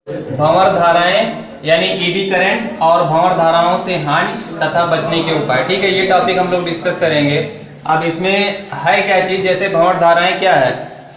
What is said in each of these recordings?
भंवर धाराएं यानी eddy current और भंवर धाराओं से हानि तथा बचने के उपाय। ठीक है, ये टॉपिक हम लोग डिस्कस करेंगे। अब इसमें है क्या चीज, जैसे भंवर धाराएं क्या है,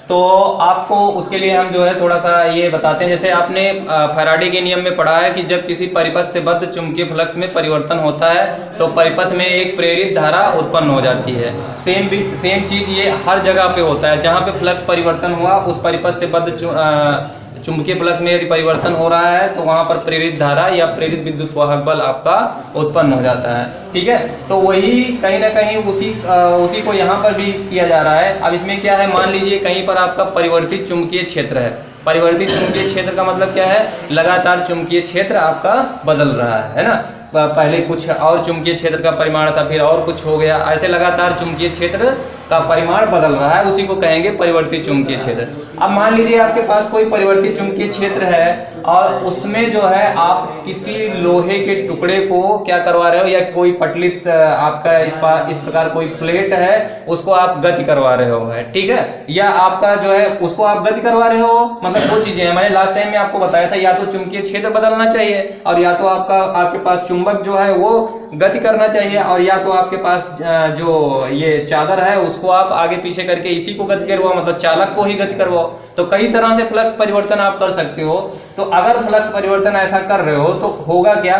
तो आपको उसके लिए हम जो है थोड़ा सा ये बताते हैं। जैसे आपने फैराडे के नियम में पढ़ा है कि जब किसी परिपथ से बद्ध चुंबकीय फ्लक्स में परिवर्तन होता है तो परिपथ में एक प्रेरित धारा उत्पन्न हो जाती है। सेम चीज ये हर जगह पे होता है। जहाँ पे फ्लक्स परिवर्तन हुआ उस परिपथ से बद्ध चुंबकीय फ्लक्स में यदि परिवर्तन हो रहा है तो वहां पर प्रेरित धारा या प्रेरित विद्युत वाहक बल आपका उत्पन्न हो जाता है। ठीक है, तो वही कहीं ना कहीं उसी को यहाँ पर भी किया जा रहा है। अब इसमें क्या है, मान लीजिए कहीं पर आपका परिवर्तित चुंबकीय क्षेत्र है। परिवर्तित चुंबकीय क्षेत्र का मतलब क्या है, लगातार चुंबकीय क्षेत्र आपका बदल रहा है ना। पहले कुछ और चुंबकीय क्षेत्र का परिमाण था, फिर और कुछ हो गया, ऐसे लगातार चुंबकीय क्षेत्र का परिमाण बदल रहा है, उसी को कहेंगे परिवर्तित चुंबकीय क्षेत्र। अब मान लीजिए आपके पास कोई परिवर्तित चुंबकीय क्षेत्र है और उसमें जो है आप किसी लोहे के टुकड़े को क्या करवा रहे हो, या कोई पटलित आपका इस प्रकार कोई प्लेट है उसको आप गति करवा रहे हो, है ठीक है, या आपका जो है उसको आप गति करवा रहे हो। मतलब दो चीजें हैं, मैंने लास्ट टाइम में आपको बताया था, या तो चुंबकीय क्षेत्र बदलना चाहिए और या तो आपके पास चुंबक जो है वो गति करना चाहिए, और या तो आपके पास जो ये चादर है उसको आप आगे पीछे करके इसी को गति करवाओ, मतलब चालक को ही गति करवाओ। तो कई तरह से फ्लक्स परिवर्तन आप कर सकते हो। तो अगर फ्लक्स परिवर्तन ऐसा कर रहे हो तो होगा क्या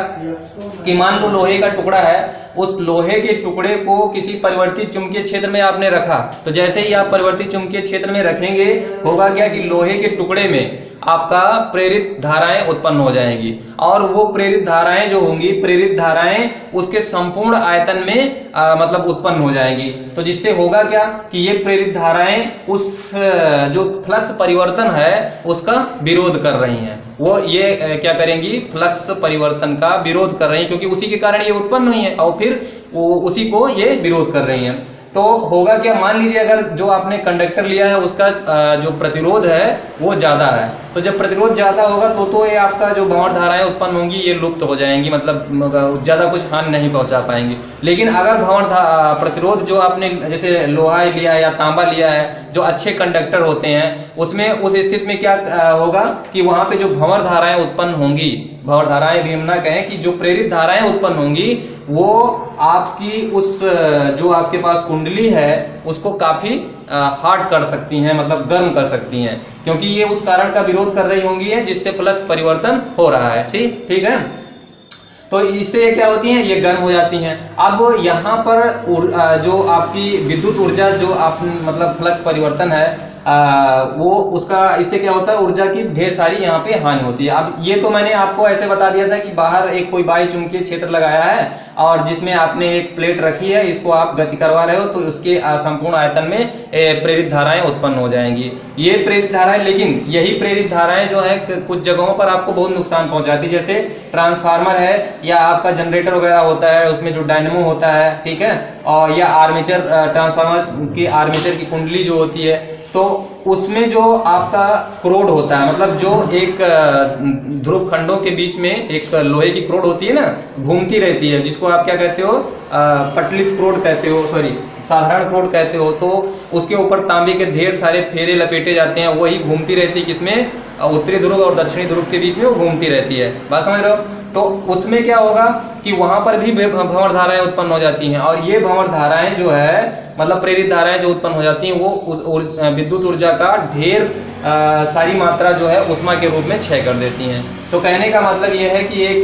कि मान लो लोहे का टुकड़ा है, उस लोहे के टुकड़े को किसी परिवर्तित चुंबकीय क्षेत्र में आपने रखा, तो जैसे ही आप परिवर्तित चुंबकीय क्षेत्र में रखेंगे होगा क्या कि लोहे के टुकड़े में आपका प्रेरित धाराएं उत्पन्न हो जाएंगी, और वो प्रेरित धाराएं जो होंगी, प्रेरित धाराएं उसके संपूर्ण आयतन में मतलब उत्पन्न हो जाएंगी। तो जिससे होगा क्या कि ये प्रेरित धाराएं उस जो फ्लक्स परिवर्तन है उसका विरोध कर रही हैं। वो ये क्या करेंगी, फ्लक्स परिवर्तन का विरोध कर रही हैं, क्योंकि उसी के कारण ये उत्पन्न हुई है और फिर वो उसी को ये विरोध कर रही हैं। तो होगा क्या, मान लीजिए अगर जो आपने कंडक्टर लिया है उसका जो प्रतिरोध है वो ज्यादा है, तो जब प्रतिरोध ज्यादा होगा तो ये आपका जो भंवर धाराएं उत्पन्न होंगी ये लुप्त हो जाएंगी, मतलब ज्यादा कुछ हानि नहीं पहुंचा पाएंगी। लेकिन अगर भंवर प्रतिरोध जो आपने जैसे लोहा लिया है या तांबा लिया है, जो अच्छे कंडक्टर होते हैं, उसमें उस स्थिति में क्या होगा कि वहां पे जो भंवर धाराएं उत्पन्न होंगी, भंवर धाराएं भी हम ना कहें कि जो प्रेरित धाराएं उत्पन्न होंगी वो आपकी उस जो आपके पास कुंडली है उसको काफी हार्ड कर सकती हैं, मतलब गर्म कर सकती हैं, क्योंकि ये उस कारण का विरोध कर रही होंगी है जिससे फ्लक्स परिवर्तन हो रहा है। ठीक है, तो इससे क्या होती हैं, ये गर्म हो जाती हैं। अब यहाँ पर जो आपकी विद्युत ऊर्जा जो आप मतलब फ्लक्स परिवर्तन है वो उसका इससे क्या होता है, ऊर्जा की ढेर सारी यहाँ पे हानि होती है। अब ये तो मैंने आपको ऐसे बता दिया था कि बाहर एक कोई बाह्य चुंबकीय क्षेत्र लगाया है और जिसमें आपने एक प्लेट रखी है, इसको आप गति करवा रहे हो तो उसके संपूर्ण आयतन में प्रेरित धाराएं उत्पन्न हो जाएंगी। ये प्रेरित धाराएं, लेकिन यही प्रेरित धाराएं जो है कुछ जगहों पर आपको बहुत नुकसान पहुंचाती है। जैसे ट्रांसफार्मर है या आपका जनरेटर वगैरह होता है, उसमें जो डायनेमो होता है, ठीक है, और या आर्मेचर, ट्रांसफार्मर की आर्मेचर की कुंडली जो होती है, तो उसमें जो आपका क्रोड होता है, मतलब जो एक ध्रुव खंडों के बीच में एक लोहे की क्रोड होती है ना, घूमती रहती है, जिसको आप क्या कहते हो, पटलित क्रोड कहते हो, सॉरी साधारण क्रोड कहते हो। तो उसके ऊपर तांबे के ढेर सारे फेरे लपेटे जाते हैं, वही घूमती रहती है, किसमें, उत्तरी ध्रुव और दक्षिणी ध्रुव के बीच में वो घूमती रहती है। बात समझ रहे हो? तो उसमें क्या होगा कि वहां पर भी भंवर धाराएं उत्पन्न हो जाती हैं, और ये भंवर धाराएं जो है मतलब प्रेरित धाराएं जो उत्पन्न हो जाती हैं वो विद्युत ऊर्जा का ढेर सारी मात्रा जो है उष्मा के रूप में क्षय कर देती हैं। तो कहने का मतलब ये है कि एक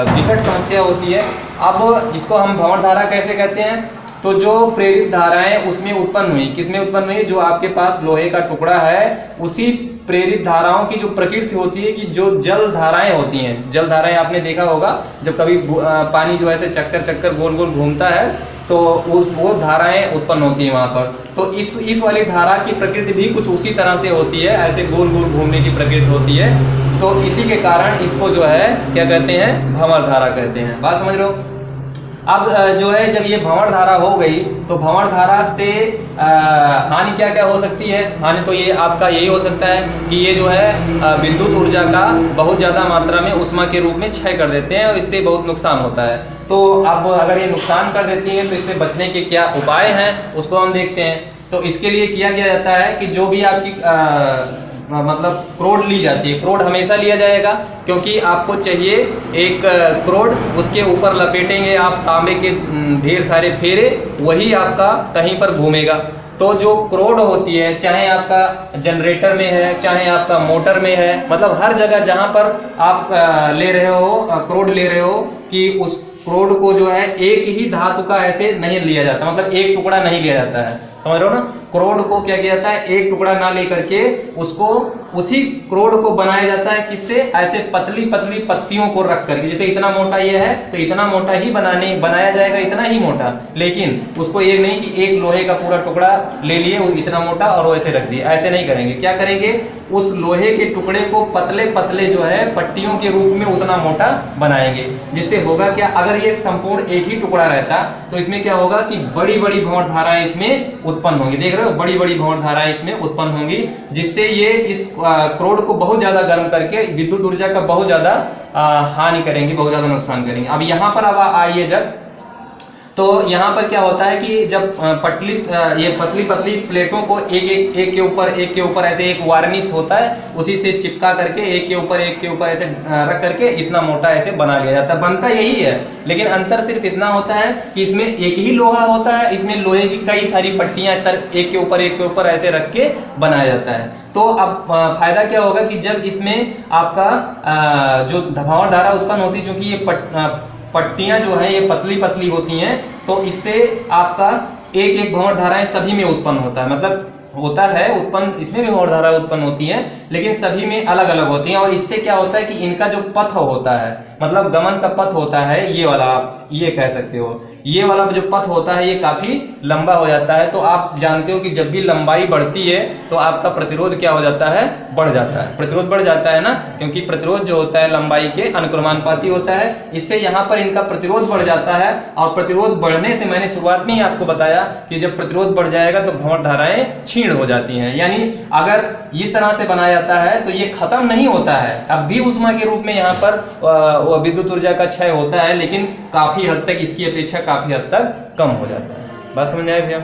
विकट समस्या होती है। अब इसको हम भंवर धारा कैसे कहते हैं, तो जो प्रेरित धाराएं उसमें उत्पन्न हुई, किसमें उत्पन्न हुई, जो आपके पास लोहे का टुकड़ा है उसी प्रेरित धाराओं की जो प्रकृति होती है कि जो जल धाराएं होती हैं, जल धाराएं आपने देखा होगा, जब कभी पानी जो ऐसे चक्कर गोल गोल घूमता है तो वो धाराएं उत्पन्न होती है वहां पर। तो इस वाली धारा की प्रकृति भी कुछ उसी तरह से होती है, ऐसे गोल गोल घूमने की प्रकृति होती है। तो इसी के कारण इसको जो है क्या कहते हैं, भंवर धारा कहते हैं। बात समझ रहे हो? अब जो है जब ये भंवर धारा हो गई तो भंवर धारा से हानि क्या क्या हो सकती है। हानि तो ये आपका यही हो सकता है कि ये जो है विद्युत ऊर्जा का बहुत ज़्यादा मात्रा में उष्मा के रूप में क्षय कर देते हैं और इससे बहुत नुकसान होता है। तो अब अगर ये नुकसान कर देती है तो इससे बचने के क्या उपाय हैं उसको हम देखते हैं। तो इसके लिए किया गया जाता है कि जो भी आपकी मतलब क्रोड ली जाती है। क्रोड हमेशा लिया जाएगा क्योंकि आपको चाहिए एक क्रोड, उसके ऊपर लपेटेंगे आप तांबे के ढेर सारे फेरे, वही आपका कहीं पर घूमेगा। तो जो क्रोड होती है, चाहे आपका जनरेटर में है, चाहे आपका मोटर में है, मतलब हर जगह जहां पर आप ले रहे हो क्रोड ले रहे हो, कि उस क्रोड को जो है एक ही धातु का ऐसे नहीं लिया जाता, मतलब एक टुकड़ा नहीं लिया जाता है, समझ रहे हो ना। क्रोड को क्या किया जाता है, एक टुकड़ा ना लेकर के उसको उसी क्रोड को बनाया जाता है, किससे, ऐसे पतली पतली पत्तियों को रख करके। जैसे इतना मोटा ये है तो इतना मोटा ही बनाया जाएगा, इतना ही मोटा, लेकिन उसको ये नहीं कि एक लोहे का पूरा टुकड़ा ले लिए इतना मोटा और वैसे रख दिए, ऐसे नहीं करेंगे। क्या करेंगे, उस लोहे के टुकड़े को पतले पतले जो है पट्टियों के रूप में उतना मोटा बनाएंगे, जिससे होगा क्या, अगर ये संपूर्ण एक ही टुकड़ा रहता तो इसमें क्या होगा कि बड़ी बड़ी भंवर धाराएं इसमें उत्पन्न होंगी। देख रहे हो, बड़ी बड़ी भंवर धाराएं इसमें उत्पन्न होंगी, जिससे ये इस क्रोड को बहुत ज्यादा गर्म करके विद्युत ऊर्जा का बहुत ज्यादा हानि करेंगे, बहुत ज्यादा नुकसान करेंगे। अब यहाँ पर अब आइए, जब तो यहाँ पर क्या होता है कि जब ये पतली पतली प्लेटों को एक के ऊपर ऐसे एक वार्निश होता है, उसी से चिपका करके एक के ऊपर ऐसे रख करके इतना मोटा ऐसे बना लिया जाता है। बनता यही है, लेकिन अंतर सिर्फ इतना होता है कि इसमें एक ही लोहा होता है, इसमें लोहे की कई सारी पट्टियां एक के ऊपर ऐसे रख के बनाया जाता है। तो अब फायदा क्या होगा कि जब इसमें आपका जो भंवर धारा उत्पन्न होती है, क्योंकि ये पट्टियां जो है ये पतली पतली होती हैं, तो इससे आपका एक एक भंवर धाराएं सभी में उत्पन्न होता है, मतलब होता है उत्पन्न, इसमें भी भंवर धाराएं उत्पन्न होती हैं, लेकिन सभी में अलग अलग होती हैं। और इससे क्या होता है कि इनका जो पथ होता है, मतलब गमन का पथ होता है, ये वाला आप ये कह सकते हो, ये वाला जो पथ होता है ये काफी लंबा हो जाता है। तो आप जानते हो कि जब भी लंबाई बढ़ती है तो आपका प्रतिरोध क्या हो जाता है, बढ़ जाता है, प्रतिरोध बढ़ जाता है ना, क्योंकि प्रतिरोध जो होता है लंबाई के अनुक्रमानुपाती होता है। इससे यहाँ पर इनका प्रतिरोध बढ़ जाता है, और प्रतिरोध बढ़ने से मैंने शुरुआत में ही आपको बताया कि जब प्रतिरोध बढ़ जाएगा तो भंवर धाराएं क्षीण हो जाती हैं। यानी अगर इस तरह से बनाया जाता है तो ये खत्म नहीं होता है, अब भी ऊष्मा के रूप में यहाँ पर विद्युत ऊर्जा का क्षय होता है, लेकिन काफी हद तक इसकी अपेक्षा काफी हद तक कम हो जाता है। बस समझ आए भैया।